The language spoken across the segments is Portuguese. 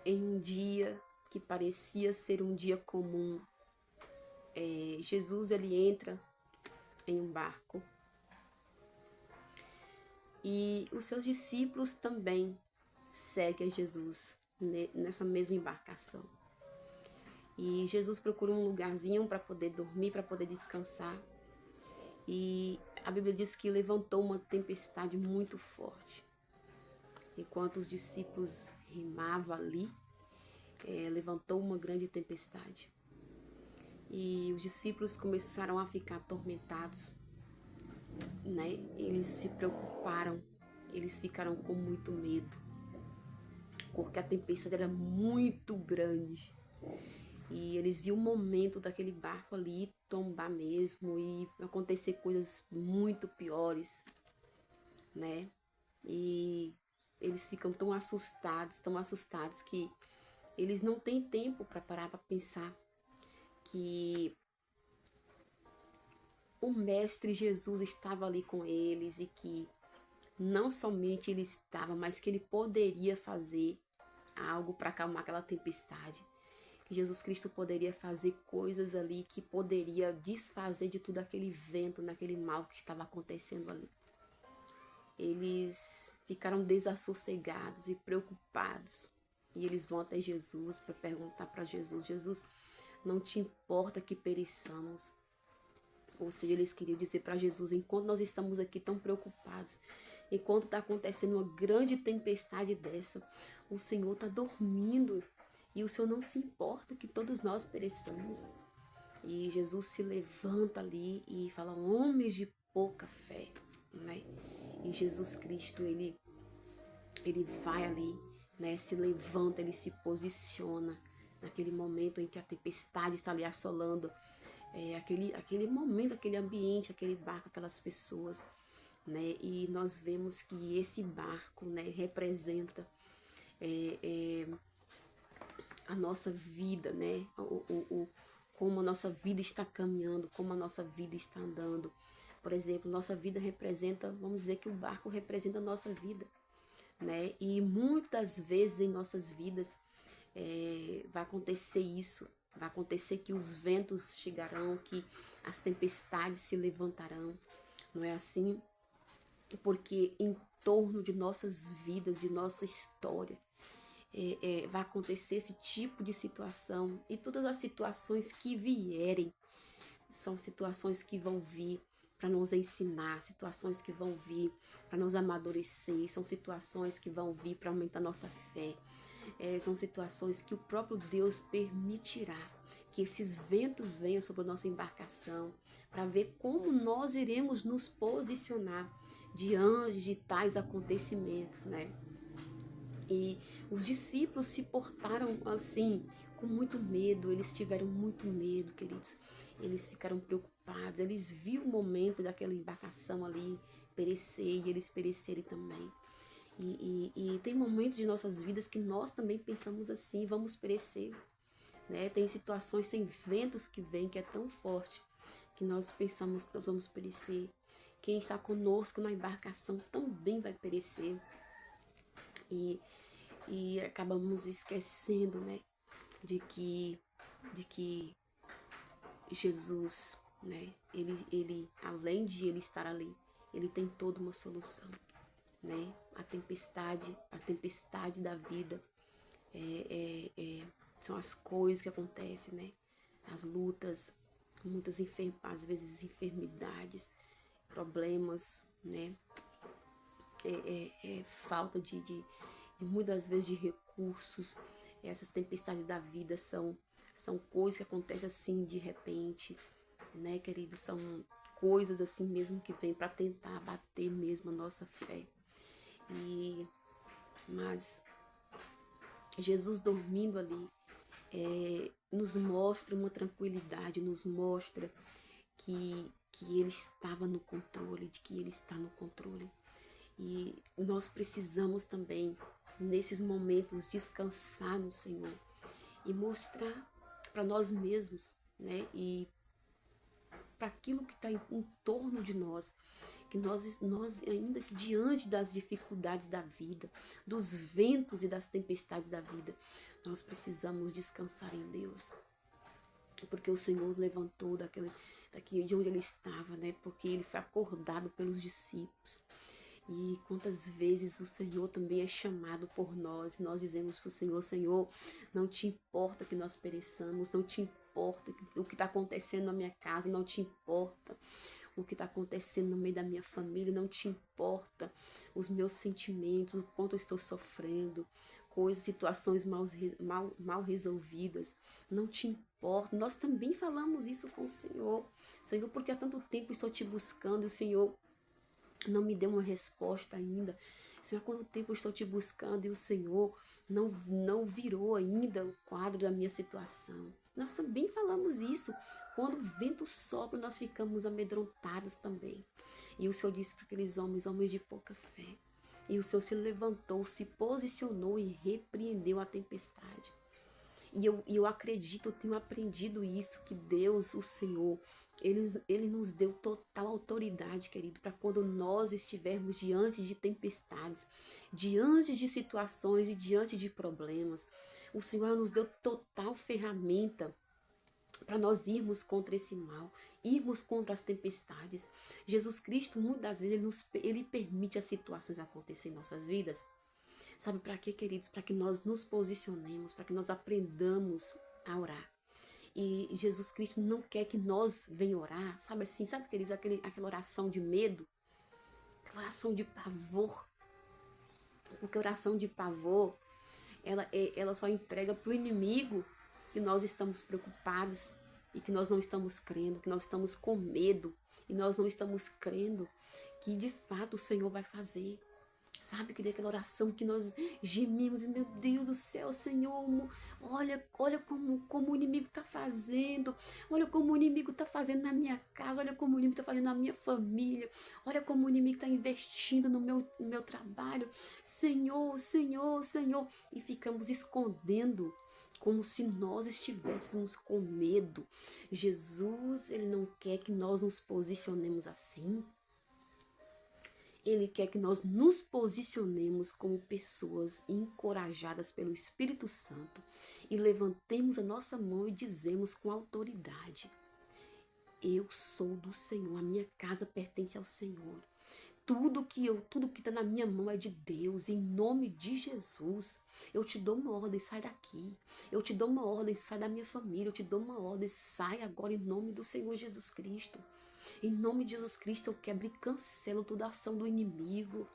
em um dia que parecia ser um dia comum, Jesus ele entra em um barco e os seus discípulos também seguem a Jesus nessa mesma embarcação. E Jesus procura um lugarzinho para poder dormir, para poder descansar. E a Bíblia diz que levantou uma tempestade muito forte. Enquanto os discípulos remavam ali, levantou uma grande tempestade. E os discípulos começaram a ficar atormentados, né? Eles se preocuparam, eles ficaram com muito medo, porque a tempestade era muito grande. E eles viam o momento daquele barco ali tombar mesmo e acontecer coisas muito piores, né? E eles ficam tão assustados que eles não têm tempo para parar para pensar que o Mestre Jesus estava ali com eles e que não somente ele estava, mas que ele poderia fazer algo para acalmar aquela tempestade. Que Jesus Cristo poderia fazer coisas ali que poderia desfazer de tudo aquele vento, naquele mal que estava acontecendo ali. Eles ficaram desassossegados e preocupados. E eles vão até Jesus para perguntar para Jesus: Jesus, não te importa que pereçamos? Ou seja, eles queriam dizer para Jesus: enquanto nós estamos aqui tão preocupados, enquanto está acontecendo uma grande tempestade dessa, o Senhor está dormindo e o Senhor não se importa que todos nós pereçamos. E Jesus se levanta ali e fala: homens de pouca fé, né? E Jesus Cristo, ele vai ali, né? Se levanta, ele se posiciona naquele momento em que a tempestade está ali assolando, aquele momento, aquele ambiente, aquele barco, aquelas pessoas, né? E nós vemos que esse barco, né, representa a nossa vida, né? Como a nossa vida está caminhando, como a nossa vida está andando. Por exemplo, nossa vida representa, vamos dizer que o barco representa a nossa vida, né? E muitas vezes em nossas vidas vai acontecer isso, vai acontecer que os ventos chegarão, que as tempestades se levantarão, não é assim? Porque em torno de nossas vidas, de nossa história, vai acontecer esse tipo de situação. E todas as situações que vierem são situações que vão vir para nos ensinar, situações que vão vir para nos amadurecer, são situações que vão vir para aumentar nossa fé, são situações que o próprio Deus permitirá que esses ventos venham sobre a nossa embarcação, para ver como nós iremos nos posicionar diante de tais acontecimentos, né? E os discípulos se portaram assim, com muito medo, eles tiveram muito medo, queridos. Eles ficaram preocupados, eles viram o momento daquela embarcação ali perecer e eles perecerem também. E tem momentos de nossas vidas que nós também pensamos assim, vamos perecer, né? Tem situações, tem ventos que vêm que é tão forte que nós pensamos que nós vamos perecer. Quem está conosco na embarcação também vai perecer. E acabamos esquecendo, né, de que Jesus, né, ele além de ele estar ali, ele tem toda uma solução, né? A tempestade da vida são as coisas que acontecem, né? As lutas, às vezes enfermidades, problemas, né? Falta de muitas vezes de recursos. Essas tempestades da vida são coisas que acontecem assim de repente, né, querido? São coisas assim mesmo que vêm para tentar abater mesmo a nossa fé. Mas Jesus dormindo ali nos mostra uma tranquilidade, nos mostra que ele estava no controle, de que ele está no controle. E nós precisamos também, nesses momentos, descansar no Senhor e mostrar para nós mesmos, né? E para aquilo que está em torno de nós, que nós ainda que diante das dificuldades da vida, dos ventos e das tempestades da vida, nós precisamos descansar em Deus. Porque o Senhor levantou daqui de onde ele estava, né? Porque ele foi acordado pelos discípulos. E quantas vezes o Senhor também é chamado por nós, e nós dizemos para o Senhor, Senhor, não te importa que nós pereçamos, não te importa o que está acontecendo na minha casa, não te importa o que está acontecendo no meio da minha família, não te importa os meus sentimentos, o quanto eu estou sofrendo, coisas, situações mal resolvidas, não te importa. Nós também falamos isso com o Senhor. Senhor, porque há tanto tempo estou te buscando e o Senhor não me deu uma resposta ainda. Senhor, há quanto tempo eu estou te buscando e o Senhor não virou ainda o quadro da minha situação. Nós também falamos isso. Quando o vento sopra, nós ficamos amedrontados também. E o Senhor disse para aqueles homens de pouca fé. E o Senhor se levantou, se posicionou e repreendeu a tempestade. E eu acredito, eu tenho aprendido isso, que Deus, o Senhor, Ele nos deu total autoridade, querido, para quando nós estivermos diante de tempestades, diante de situações e diante de problemas. O Senhor nos deu total ferramenta para nós irmos contra esse mal, irmos contra as tempestades. Jesus Cristo, muitas das vezes, ele permite as situações acontecerem em nossas vidas. Sabe para quê, queridos? Para que nós nos posicionemos, para que nós aprendamos a orar. E Jesus Cristo não quer que nós venhamos orar, sabe assim, sabe, queridos, aquela oração de medo, aquela oração de pavor. Porque a oração de pavor, ela só entrega para o inimigo que nós estamos preocupados e que nós não estamos crendo, que nós estamos com medo e nós não estamos crendo que de fato o Senhor vai fazer. Sabe, que daquela oração que nós gemimos, e meu Deus do céu, Senhor, olha como o inimigo está fazendo, olha como o inimigo está fazendo na minha casa, olha como o inimigo está fazendo na minha família, olha como o inimigo está investindo no meu trabalho, Senhor, Senhor, Senhor, e ficamos escondendo, como se nós estivéssemos com medo. Jesus, ele não quer que nós nos posicionemos assim. Ele quer que nós nos posicionemos como pessoas encorajadas pelo Espírito Santo e levantemos a nossa mão e dizemos com autoridade: eu sou do Senhor, a minha casa pertence ao Senhor. Tudo que está na minha mão é de Deus, em nome de Jesus. Eu te dou uma ordem, sai daqui. Eu te dou uma ordem, sai da minha família. Eu te dou uma ordem, sai agora em nome do Senhor Jesus Cristo. Em nome de Jesus Cristo, eu quebro e cancelo toda a ação do inimigo.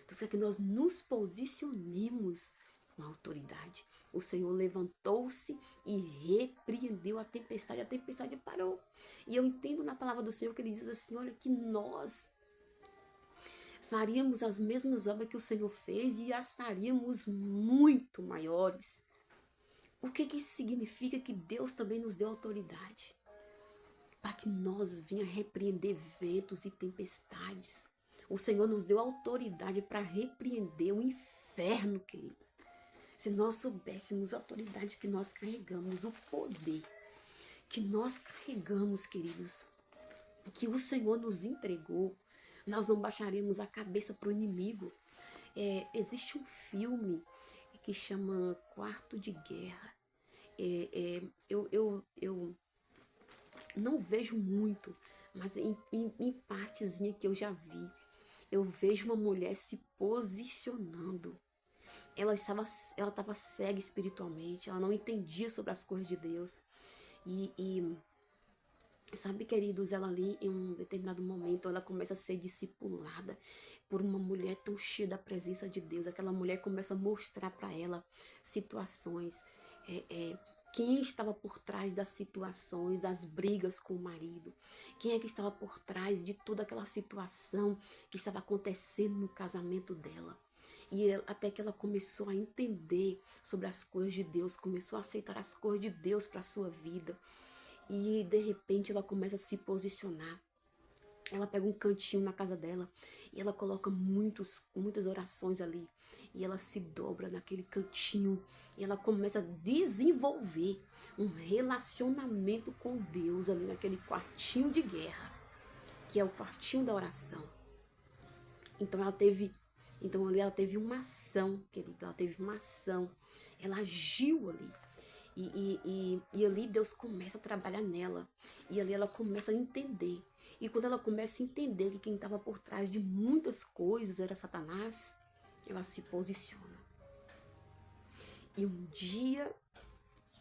Então, é que nós nos posicionemos com autoridade. O Senhor levantou-se e repreendeu a tempestade parou. E eu entendo na palavra do Senhor que ele diz assim, olha, que nós faríamos as mesmas obras que o Senhor fez e as faríamos muito maiores. O que isso significa? Que Deus também nos deu autoridade para que nós venha repreender ventos e tempestades. O Senhor nos deu autoridade para repreender o inferno, querido. Se nós soubéssemos a autoridade que nós carregamos, o poder que nós carregamos, queridos, que o Senhor nos entregou, nós não baixaremos a cabeça para o inimigo. Existe um filme que chama Quarto de Guerra. Eu não vejo muito, mas em partezinha que eu já vi, eu vejo uma mulher se posicionando. Ela estava cega espiritualmente, ela não entendia sobre as coisas de Deus. E sabe, queridos, ela ali em um determinado momento, ela começa a ser discipulada por uma mulher tão cheia da presença de Deus. Aquela mulher começa a mostrar para ela situações, quem estava por trás das situações, das brigas com o marido. Quem é que estava por trás de toda aquela situação que estava acontecendo no casamento dela. E até que ela começou a entender sobre as coisas de Deus, começou a aceitar as coisas de Deus para a sua vida. E de repente ela começa a se posicionar. Ela pega um cantinho na casa dela e ela coloca muitas orações ali. E ela se dobra naquele cantinho e ela começa a desenvolver um relacionamento com Deus ali naquele quartinho de guerra, que é o quartinho da oração. Então ela teve, então ali ela teve uma ação, querido, ela teve uma ação, ela agiu ali. E ali Deus começa a trabalhar nela. E ali ela começa a entender. E quando ela começa a entender que quem estava por trás de muitas coisas era Satanás, ela se posiciona. E um dia,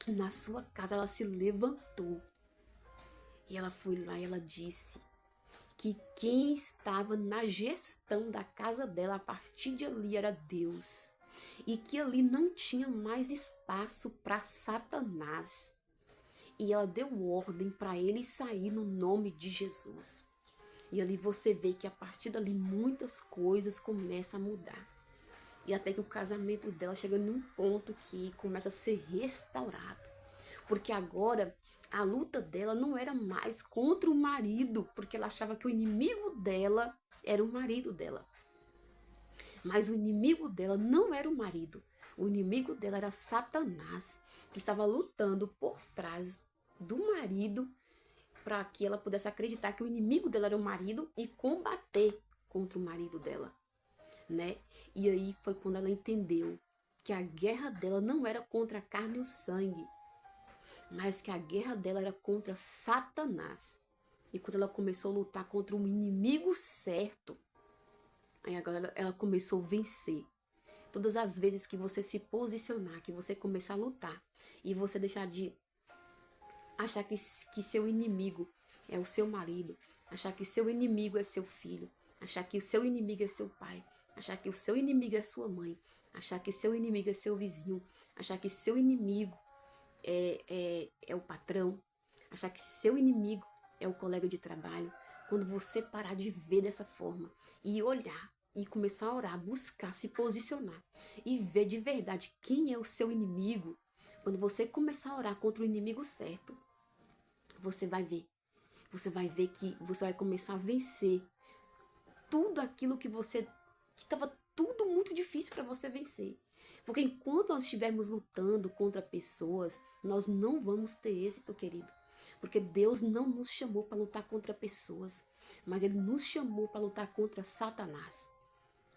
na sua casa, ela se levantou. E ela foi lá e ela disse que quem estava na gestão da casa dela a partir de ali era Deus. E que ali não tinha mais espaço para Satanás. E ela deu ordem para ele sair no nome de Jesus. E ali você vê que a partir dali muitas coisas começam a mudar. E até que o casamento dela chega num ponto que começa a ser restaurado. Porque agora a luta dela não era mais contra o marido, porque ela achava que o inimigo dela era o marido dela. Mas o inimigo dela não era o marido. O inimigo dela era Satanás, que estava lutando por trás do marido para que ela pudesse acreditar que o inimigo dela era o marido e combater contra o marido dela, né? E aí foi quando ela entendeu que a guerra dela não era contra a carne e o sangue, mas que a guerra dela era contra Satanás. E quando ela começou a lutar contra um inimigo certo, aí agora ela começou a vencer. Todas as vezes que você se posicionar, que você começar a lutar e você deixar de achar que seu inimigo é o seu marido, achar que seu inimigo é seu filho, achar que o seu inimigo é seu pai, achar que o seu inimigo é sua mãe, achar que seu inimigo é seu vizinho, achar que seu inimigo é o patrão, achar que seu inimigo é o colega de trabalho. Quando você parar de ver dessa forma e olhar e começar a orar, buscar, se posicionar e ver de verdade quem é o seu inimigo, quando você começar a orar contra o inimigo certo, você vai ver que você vai começar a vencer tudo aquilo que estava tudo muito difícil para você vencer. Porque enquanto nós estivermos lutando contra pessoas, nós não vamos ter êxito, querido. Porque Deus não nos chamou para lutar contra pessoas, mas Ele nos chamou para lutar contra Satanás,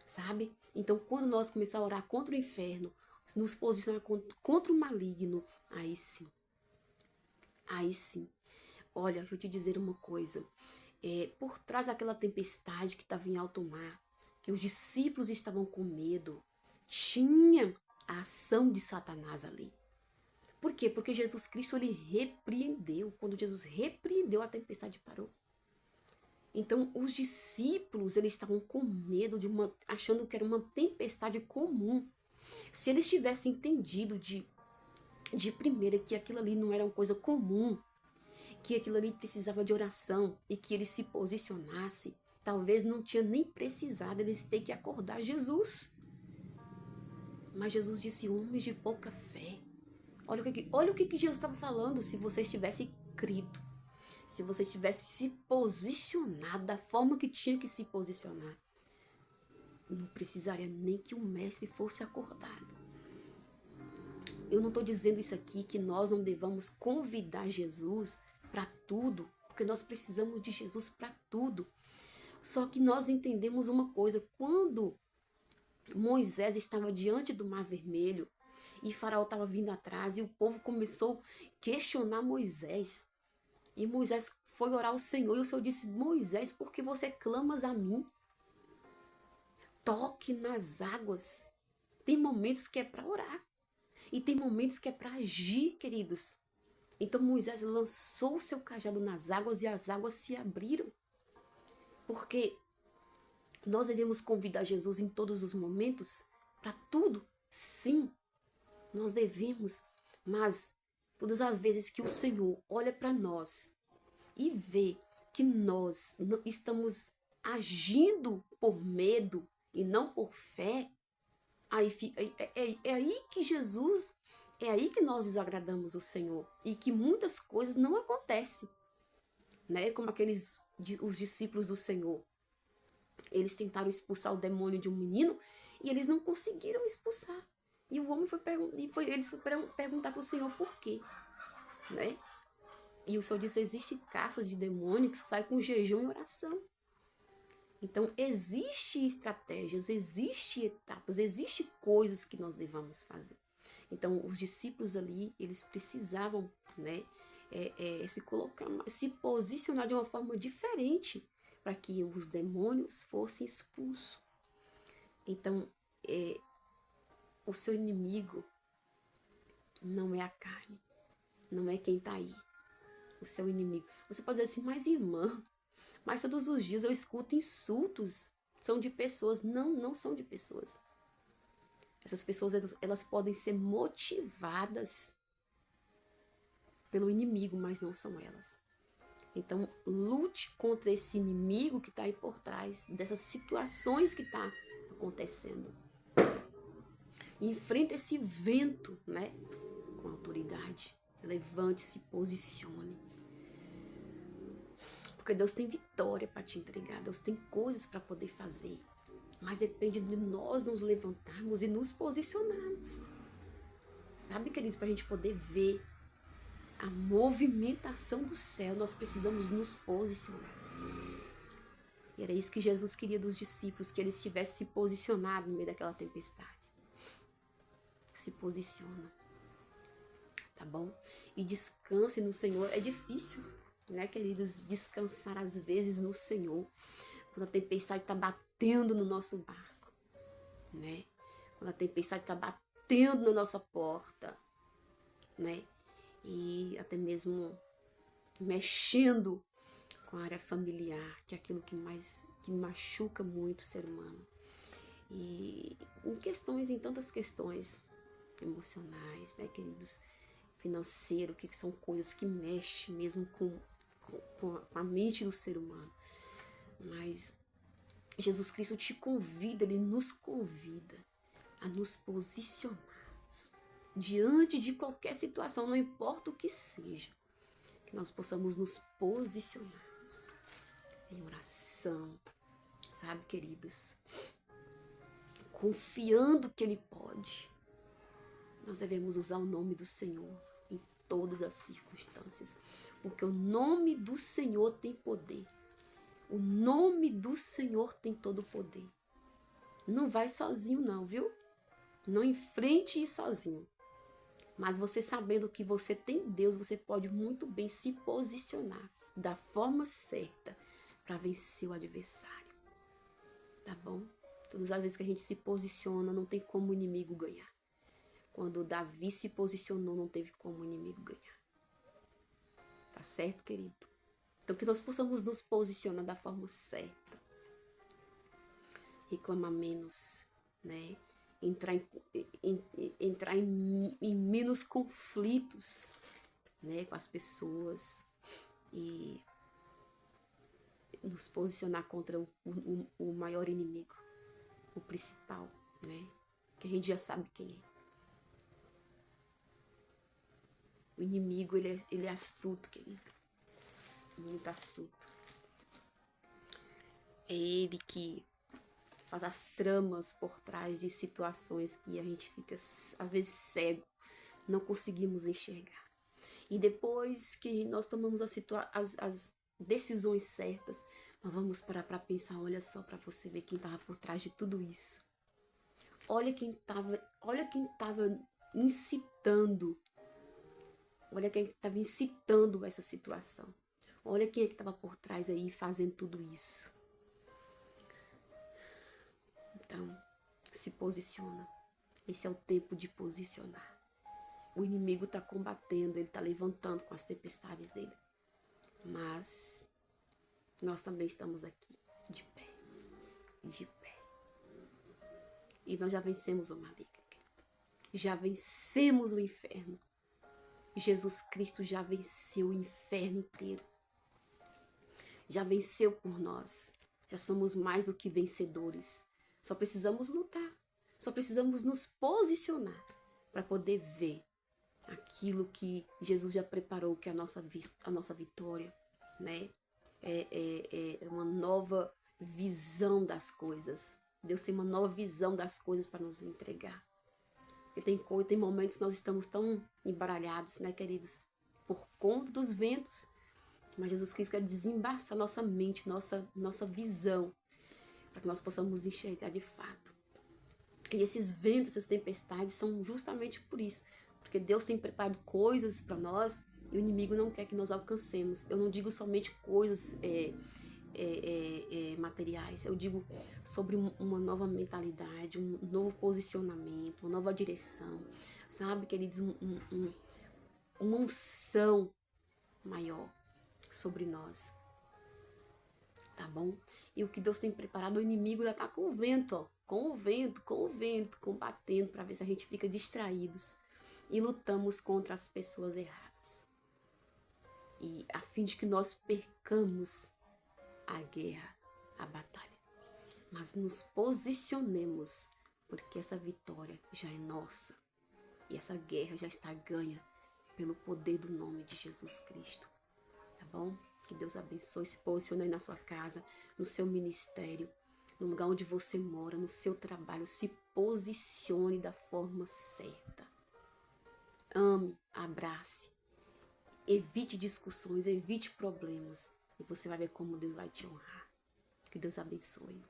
sabe? Então, quando nós começarmos a orar contra o inferno, nos posicionar contra o maligno, aí sim, aí sim. Olha, deixa eu te dizer uma coisa. Por trás daquela tempestade que estava em alto mar, que os discípulos estavam com medo, tinha a ação de Satanás ali. Por quê? Porque Jesus Cristo, ele repreendeu. Quando Jesus repreendeu, a tempestade parou. Então, os discípulos, eles estavam com medo, achando que era uma tempestade comum. Se eles tivessem entendido de primeira que aquilo ali não era uma coisa comum, que aquilo ali precisava de oração e que ele se posicionasse, talvez não tinha nem precisado eles ter que acordar Jesus. Mas Jesus disse, homens de pouca fé. Olha o que Jesus estava falando, se você tivesse crido, se você tivesse se posicionado da forma que tinha que se posicionar, não precisaria nem que o mestre fosse acordado. Eu não estou dizendo isso aqui que nós não devamos convidar Jesus para tudo, porque nós precisamos de Jesus para tudo. Só que nós entendemos uma coisa, quando Moisés estava diante do Mar Vermelho e Faraó estava vindo atrás e o povo começou a questionar Moisés. E Moisés foi orar ao Senhor e o Senhor disse, Moisés, por que você clamas a mim? Toque nas águas. Tem momentos que é para orar e tem momentos que é para agir, queridos. Então Moisés lançou o seu cajado nas águas e as águas se abriram. Porque nós devemos convidar Jesus em todos os momentos, para tudo. Sim, nós devemos. Mas todas as vezes que o Senhor olha para nós e vê que nós estamos agindo por medo e não por fé, é aí que Jesus, é aí que nós desagradamos o Senhor e que muitas coisas não acontecem, né? Como os discípulos do Senhor, eles tentaram expulsar o demônio de um menino e eles não conseguiram expulsar. E o homem eles foram perguntar para o Senhor por quê, né? E o Senhor disse, existe caças de demônio que sai com jejum e oração. Então, existem estratégias, existem etapas, existem coisas que nós devamos fazer. Então, os discípulos ali, eles precisavam, né, se colocar, se posicionar de uma forma diferente para que os demônios fossem expulsos. Então, o seu inimigo não é a carne, não é quem está aí. O seu inimigo. Você pode dizer assim, mas irmã, mas todos os dias eu escuto insultos, são de pessoas. Não, não são de pessoas. Essas pessoas, elas podem ser motivadas pelo inimigo, mas não são elas. Então, lute contra esse inimigo que está aí por trás dessas situações que está acontecendo. Enfrenta esse vento, né? Com autoridade. Levante-se, posicione. Porque Deus tem vitória para te entregar. Deus tem coisas para poder fazer. Mas depende de nós nos levantarmos e nos posicionarmos. Sabe, queridos, para a gente poder ver a movimentação do céu, nós precisamos nos posicionar. E era isso que Jesus queria dos discípulos, que eles tivessem se posicionado no meio daquela tempestade. Se posiciona, tá bom? E descanse no Senhor. É difícil, né, queridos, descansar às vezes no Senhor, quando a tempestade está batendo no nosso barco, né? Quando a tempestade está batendo na nossa porta, né? E até mesmo mexendo com a área familiar, que é aquilo que machuca muito o ser humano. E em tantas questões emocionais, né, queridos, financeiro, que são coisas que mexem mesmo com a mente do ser humano. Mas Jesus Cristo te convida, Ele nos convida a nos posicionarmos diante de qualquer situação, não importa o que seja, que nós possamos nos posicionarmos em oração, sabe, queridos? Confiando que Ele pode. Nós devemos usar o nome do Senhor em todas as circunstâncias, porque o nome do Senhor tem poder. O nome do Senhor tem todo o poder. Não vai sozinho não, viu? Não enfrente isso sozinho. Mas você sabendo que você tem Deus, você pode muito bem se posicionar da forma certa para vencer o adversário. Tá bom? Todas as vezes que a gente se posiciona, não tem como o inimigo ganhar. Quando Davi se posicionou, não teve como o inimigo ganhar. Tá certo, querido? Então, que nós possamos nos posicionar da forma certa. Reclamar menos, né? Entrar em menos conflitos, né, com as pessoas. E nos posicionar contra o maior inimigo. O principal, né? Que a gente já sabe quem é. O inimigo, ele é astuto, querido. Muito astuto. É ele que faz as tramas por trás de situações que a gente fica, às vezes, cego. Não conseguimos enxergar. E depois que nós tomamos as decisões certas, nós vamos parar para pensar, olha só, para você ver quem estava por trás de tudo isso. Olha quem estava incitando. Olha quem estava incitando essa situação. Olha quem é que estava por trás aí fazendo tudo isso. Então, se posiciona. Esse é o tempo de posicionar. O inimigo está combatendo, ele está levantando com as tempestades dele. Mas nós também estamos aqui, de pé. De pé. E nós já vencemos o maligno. Já vencemos o inferno. Jesus Cristo já venceu o inferno inteiro. Já venceu por nós. Já somos mais do que vencedores. Só precisamos lutar. Só precisamos nos posicionar para poder ver aquilo que Jesus já preparou, que é a nossa vitória, né? É uma nova visão das coisas. Deus tem uma nova visão das coisas para nos entregar. Porque tem momentos que nós estamos tão embaralhados, né, queridos? Por conta dos ventos. Mas Jesus Cristo quer desembaçar nossa mente, nossa visão. para que nós possamos enxergar de fato. E esses ventos, essas tempestades são justamente por isso, porque Deus tem preparado coisas para nós e o inimigo não quer que nós alcancemos. Eu não digo somente coisas materiais, eu digo sobre uma nova mentalidade, um novo posicionamento, uma nova direção, sabe, queridos, uma unção maior sobre nós, tá bom? E o que Deus tem preparado, o inimigo já tá com o vento, ó, com o vento, combatendo para ver se a gente fica distraídos e lutamos contra as pessoas erradas. E a fim de que nós percamos a guerra, a batalha. Mas nos posicionemos, porque essa vitória já é nossa. E essa guerra já está ganha pelo poder do nome de Jesus Cristo. Tá bom? Que Deus abençoe. Se posicione aí na sua casa, no seu ministério, no lugar onde você mora, no seu trabalho. Se posicione da forma certa. Ame, abrace. Evite discussões, evite problemas. E você vai ver como Deus vai te honrar. Que Deus abençoe.